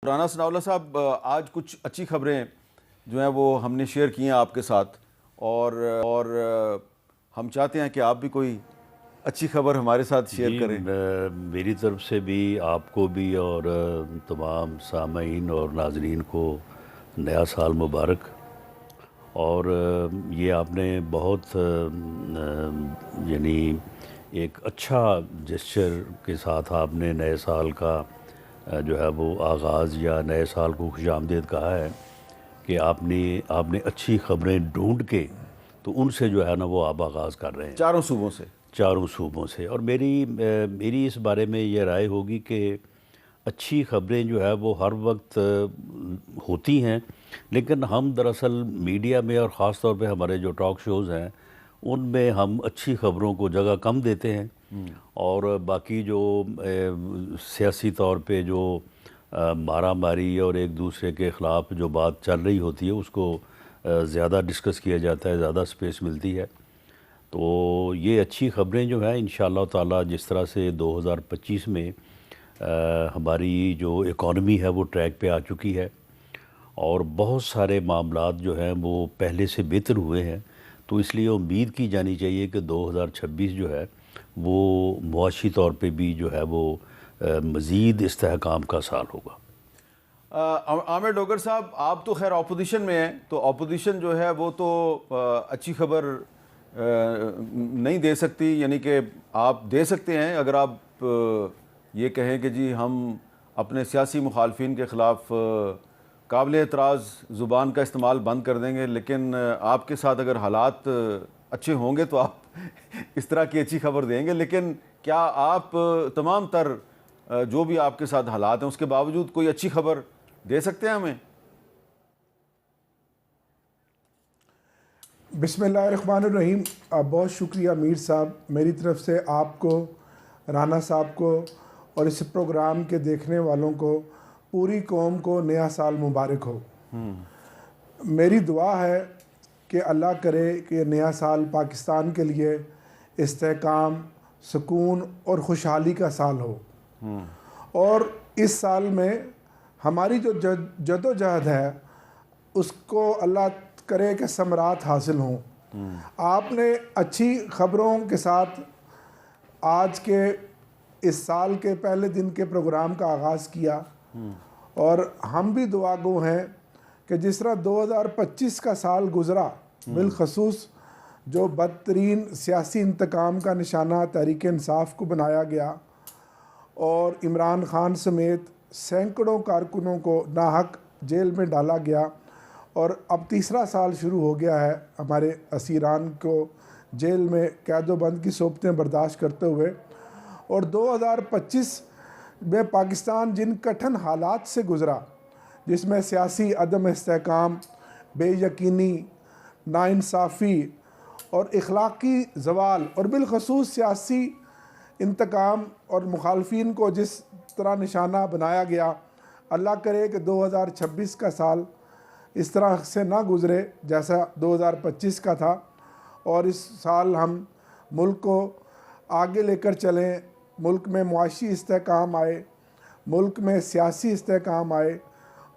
राना सनाउल्लाह साहब, आज कुछ अच्छी खबरें जो हैं वो हमने शेयर की हैं आपके साथ, और हम चाहते हैं कि आप भी कोई अच्छी खबर हमारे साथ शेयर जी, करें। मेरी तरफ से भी आपको भी और तमाम सामीन और नाजरीन को नया साल मुबारक। और ये आपने बहुत यानी एक अच्छा जेस्चर के साथ आपने नए साल का जो है वो आगाज़ या नए साल को खुशामदीद कहा है कि आपने आपने अच्छी खबरें ढूंढ के तो उनसे जो है ना वो आप आगाज़ कर रहे हैं चारों सूबों से। चारों सूबों से। और मेरी इस बारे में ये राय होगी कि अच्छी खबरें जो है वो हर वक्त होती हैं, लेकिन हम दरअसल मीडिया में और ख़ास तौर पे हमारे जो टॉक शोज़ हैं उनमें हम अच्छी खबरों को जगह कम देते हैं, और बाकी जो सियासी तौर पे जो मारा मारी और एक दूसरे के ख़िलाफ़ जो बात चल रही होती है उसको ज़्यादा डिस्कस किया जाता है, ज़्यादा स्पेस मिलती है। तो ये अच्छी खबरें जो हैं इंशाअल्लाह ताला, जिस तरह से 2025 में हमारी जो इकॉनमी है वो ट्रैक पे आ चुकी है और बहुत सारे मामलात जो हैं वो पहले से बेहतर हुए हैं, तो इसलिए उम्मीद की जानी चाहिए कि 2026 जो है वो मुआशी तौर पे भी जो है वो मज़ीद इस्तेहकाम का साल होगा। आमिर डोगर साहब, आप तो खैर अपोजिशन में हैं, तो अपोजिशन जो है वो तो अच्छी खबर नहीं दे सकती, यानी कि आप दे सकते हैं अगर आप ये कहें कि जी हम अपने सियासी मुखालफिन के ख़िलाफ़ काबिल एतराज़ ज़ुबान का इस्तेमाल बंद कर देंगे, लेकिन आपके साथ अगर हालात अच्छे होंगे तो आप इस तरह की अच्छी खबर देंगे। लेकिन क्या आप तमाम तर जो भी आपके साथ हालात हैं उसके बावजूद कोई अच्छी खबर दे सकते हैं हमें? बिस्मिल्लाहिर्रहमानिर्रहीम। बहुत शुक्रिया मीर साहब, मेरी तरफ से आपको, राना साहब को और इस प्रोग्राम के देखने वालों को, पूरी कौम को नया साल मुबारक हो। मेरी दुआ है कि अल्लाह करे कि नया साल पाकिस्तान के लिए इस्तेहकाम, सुकून और खुशहाली का साल हो, और इस साल में हमारी जो जदोजहद है उसको अल्लाह करे कि समरात हासिल हों। आपने अच्छी खबरों के साथ आज के इस साल के पहले दिन के प्रोग्राम का आगाज़ किया, और हम भी दुआगो हैं कि जिस तरह 2025 का साल गुज़रा, बिलखसूस जो बदतरीन सियासी इंतकाम का निशाना तहरीक इंसाफ को बनाया गया और इमरान खान समेत सैकड़ों कारकुनों को नाहक जेल में डाला गया, और अब तीसरा साल शुरू हो गया है हमारे असीरान को जेल में कैदोबंद की सोबतें बर्दाश्त करते हुए। और 2025 में पाकिस्तान जिन कठिन हालात से गुज़रा, जिसमें सियासी अदम इस्तेहकाम, बेयकीनी, नाइंसाफ़ी और इखलाकी ज़वाल और बिलखसूस सियासी इंतकाम और मुखालफिन को जिस तरह निशाना बनाया गया, अल्लाह करे कि 2026 का साल इस तरह से ना गुज़रे जैसा 2025 का था, और इस साल हम मुल्क को आगे लेकर चलें, मुल्क में मुआशी इस्तेहकाम आए, मुल्क में सियासी इस्तेहकाम आए,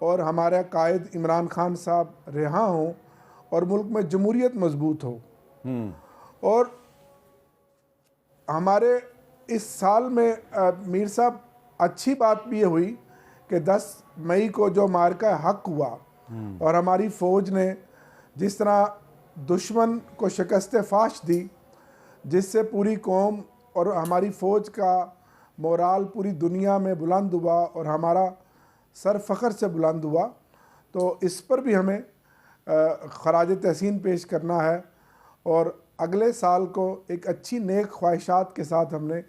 और हमारे कायद इमरान खान साहब रिहा हों, और मुल्क में जमहूरियत मजबूत हो। और हमारे इस साल में मीर साहब अच्छी बात भी ये हुई कि 10 मई को जो मार्का हक हुआ और हमारी फ़ौज ने जिस तरह दुश्मन को शिकस्त फाश दी, जिससे पूरी कौम और हमारी फ़ौज का मोराल पूरी दुनिया में बुलंद हुआ और हमारा सर फ़ख्र से बुलंद हुआ, तो इस पर भी हमें खराज तहसीन पेश करना है, और अगले साल को एक अच्छी नेक ख्वाहिशात के साथ हमने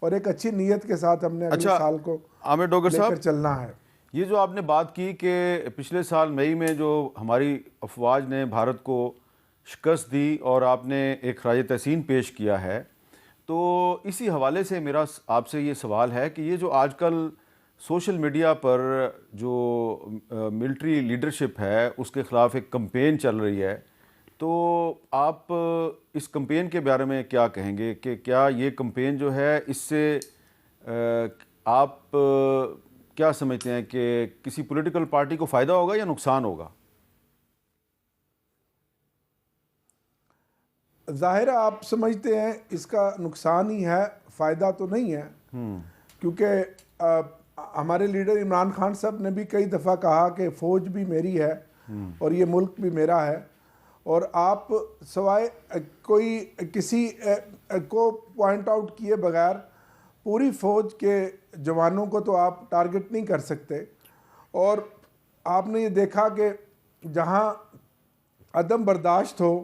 और एक अच्छी नीयत के साथ हमने अगले साल को आमिर डोगर साहब, लेकर चलना है। ये जो आपने बात की कि पिछले साल मई में जो हमारी अफवाज ने भारत को शिकस्त दी और आपने एक खराज तहसीन पेश किया है, तो इसी हवाले से मेरा आपसे ये सवाल है कि ये जो आजकल सोशल मीडिया पर जो मिलिट्री लीडरशिप है उसके ख़िलाफ़ एक कंपेन चल रही है, तो आप इस कंपेन के बारे में क्या कहेंगे कि क्या ये कंपेन जो है इससे आप क्या समझते हैं कि किसी पॉलिटिकल पार्टी को फ़ायदा होगा या नुकसान होगा? ज़ाहिर है आप समझते हैं इसका नुकसान ही है, फ़ायदा तो नहीं है। क्योंकि हमारे लीडर इमरान खान साहब ने भी कई दफ़ा कहा कि फ़ौज भी मेरी है और ये मुल्क भी मेरा है, और आप सवाए कोई किसी को पॉइंट आउट किए बगैर पूरी फ़ौज के जवानों को तो आप टारगेट नहीं कर सकते। और आपने ये देखा कि जहाँ अदम बर्दाश्त हो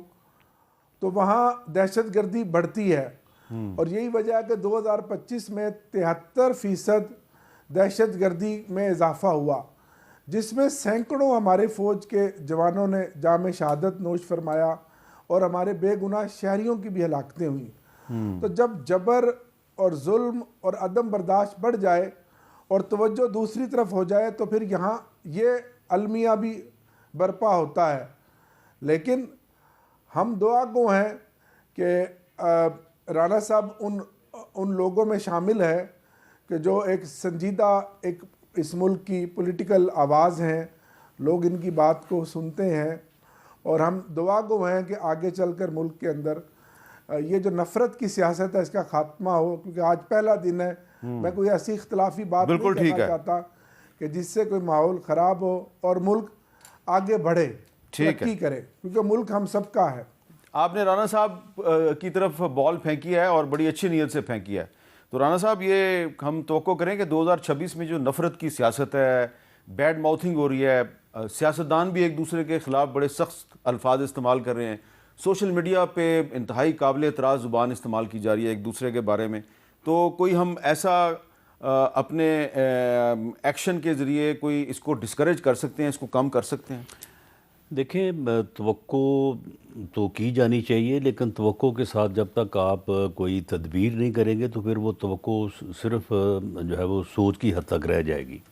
तो वहाँ दहशतगर्दी बढ़ती है, और यही वजह है कि 2025 में 73% दहशतगर्दी में इजाफा हुआ, जिसमें सैकड़ों हमारे फ़ौज के जवानों ने जामे शहादत नोश फरमाया और हमारे बेगुनाह शहरियों की भी हलाकतें हुई। तो जब जबर और जुल्म और अदम बर्दाश्त बढ़ जाए और तवज्जो दूसरी तरफ हो जाए तो फिर यहाँ ये अलमिया भी बर्पा होता है। लेकिन हम दुआ गो हैं कि राना साहब उन लोगों में शामिल है कि जो एक संजीदा एक इस मुल्क की पॉलिटिकल आवाज़ हैं, लोग इनकी बात को सुनते हैं, और हम दुआ गो हैं कि आगे चलकर मुल्क के अंदर ये जो नफ़रत की सियासत है इसका खात्मा हो। क्योंकि आज पहला दिन है, मैं कोई ऐसी इख्तलाफी बात नहीं करना चाहता कि जिससे कोई माहौल ख़राब हो और मुल्क आगे बढ़े, तरक्की करे, क्योंकि मुल्क हम सबका है। आपने राना साहब की तरफ बॉल फेंकी है और बड़ी अच्छी नीयत से फेंकी है, तो राना साहब ये हम तवक्को करें कि 2026 में जो नफ़रत की सियासत है, बैड माउथिंग हो रही है, सियासतदान भी एक दूसरे के ख़िलाफ़ बड़े सख्त अल्फाज इस्तेमाल कर रहे हैं, सोशल मीडिया पे इंतहाई काबिल एतराज़ ज़ुबान इस्तेमाल की जा रही है एक दूसरे के बारे में, तो कोई हम ऐसा अपने एक्शन के ज़रिए कोई इसको डिस्करेज कर सकते हैं, इसको कम कर सकते हैं? देखिए, तवक्को तो की जानी चाहिए, लेकिन तवक्को के साथ जब तक आप कोई तदबीर नहीं करेंगे तो फिर वो तवक्को सिर्फ जो है वो सोच की हद तक रह जाएगी।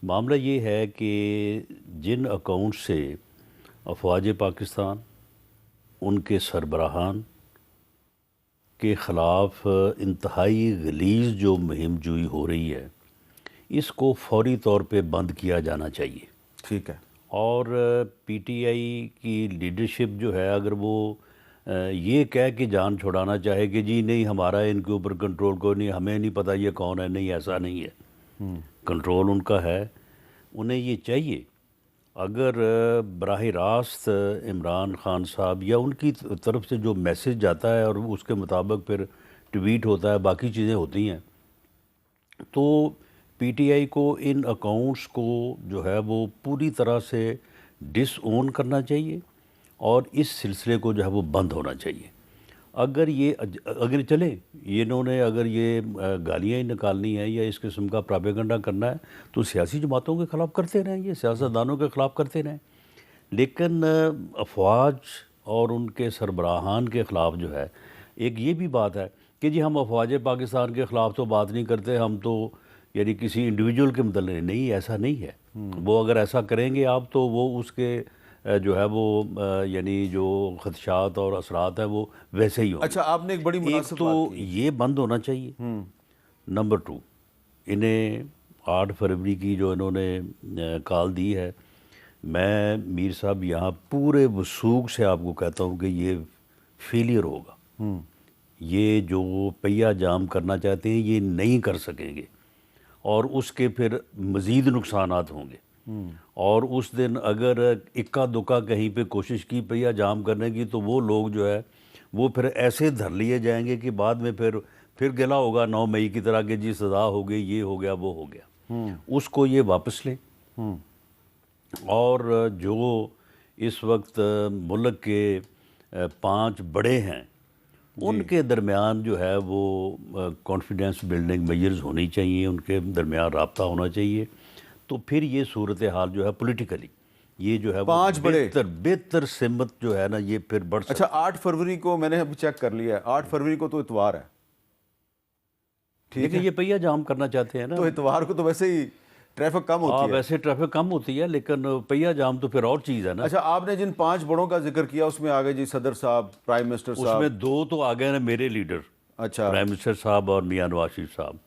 मामला ये है कि जिन अकाउंट से अफवाज पाकिस्तान, उनके सरबराहान के ख़िलाफ़ इंतहाई गलीज़ जो मुहिम जुई हो रही है, इसको फौरी तौर पे बंद किया जाना चाहिए। ठीक है। और पीटीआई की लीडरशिप जो है, अगर वो ये कह के जान छुड़ाना चाहे कि जी नहीं हमारा इनके ऊपर कंट्रोल कोई नहीं, हमें नहीं पता ये कौन है, नहीं ऐसा नहीं है, कंट्रोल उनका है। उन्हें ये चाहिए अगर बराह रास्त इमरान खान साहब या उनकी तरफ से जो मैसेज जाता है और उसके मुताबिक फिर ट्वीट होता है, बाकी चीज़ें होती हैं, तो पीटीआई को इन अकाउंट्स को जो है वो पूरी तरह से डिसओन करना चाहिए और इस सिलसिले को जो है वो बंद होना चाहिए। अगर चले ये इन्होंने अगर ये गालियाँ ही निकालनी है या इस किस्म का प्रोपेगेंडा करना है तो सियासी जमातों के ख़िलाफ़ करते रहें, ये सियासतदानों के ख़िलाफ़ करते रहें, लेकिन अफवाज और उनके सरबराहान के ख़िलाफ़ जो है, एक ये भी बात है कि जी हम अफवाज पाकिस्तान के ख़िलाफ़ तो बात नहीं करते, हम तो यानी किसी इंडिविजुअल के मतलब नहीं, ऐसा नहीं है। वो अगर ऐसा करेंगे आप तो वो उसके जो है वो यानी जो खदशात और असरात है वो वैसे ही होंगे। अच्छा, आपने एक बड़ी मुनासिब तो बात की। ये बंद होना चाहिए। नंबर 2, इन्हें 8 फरवरी की जो इन्होंने कॉल दी है, मैं मीर साहब यहाँ पूरे वसूख से आपको कहता हूँ कि ये फेलियर होगा। ये जो पहिया जाम करना चाहते हैं ये नहीं कर सकेंगे और उसके फिर मज़ीद नुकसानात होंगे। और उस दिन अगर इक्का दुक्का कहीं पे कोशिश की पहिया जाम करने की तो वो लोग जो है वो फिर ऐसे धर लिए जाएंगे कि बाद में फिर गिला होगा 9 मई की तरह कि जी सज़ा हो गई, ये हो गया, वो हो गया। उसको ये वापस लें। और जो इस वक्त मुल्क के 5 बड़े हैं उनके दरमियान जो है वो कॉन्फिडेंस बिल्डिंग मेजर्स होनी चाहिए, उनके दरमियान राब्ता होना चाहिए, तो फिर ये सूरत हाल जो है पॉलिटिकली ये जो है 5 बड़े बेहतर सिमत जो है ना ये फिर बढ़ सकती। अच्छा, 8 फरवरी को मैंने अभी चेक कर लिया है, 8 फरवरी को तो इतवार है। ठीक है, ये पहिया जाम करना चाहते हैं ना, तो इतवार को तो वैसे ही ट्रैफिक कम होती है। वैसे ट्रैफिक कम होती है, लेकिन पहिया जाम तो फिर और चीज़ है ना। अच्छा, आपने जिन 5 बड़ों का जिक्र किया उसमें आ गए जी सदर साहब, प्राइम मिनिस्टर साहब। उसमें 2 तो आ गए ना मेरे लीडर, अच्छा, प्राइम मिनिस्टर साहब और मियां नवाज शरीफ साहब।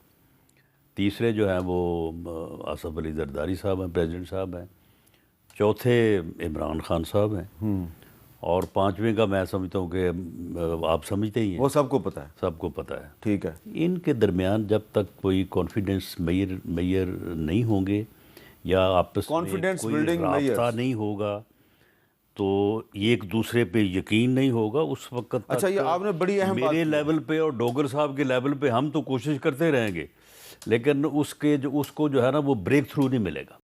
तीसरे जो हैं वो आसफ अली जरदारी साहब हैं, प्रेसिडेंट साहब हैं। चौथे इमरान खान साहब हैं। और पांचवें का मैं समझता हूँ कि आप समझते ही हैं, वो सबको पता है। सबको पता है। ठीक है। इनके दरमियान जब तक कोई कॉन्फिडेंस मेयर नहीं होंगे या आपस में Confidence कोई building राब्ता mayors। नहीं होगा, तो ये एक दूसरे पे यकीन नहीं होगा, उस वक्त तक अच्छा, ये आपने बड़ी अहम बात मेरे की। लेवल पे और डोगर साहब के लेवल पे हम तो कोशिश करते रहेंगे, लेकिन उसको जो है ना वो ब्रेक थ्रू नहीं मिलेगा।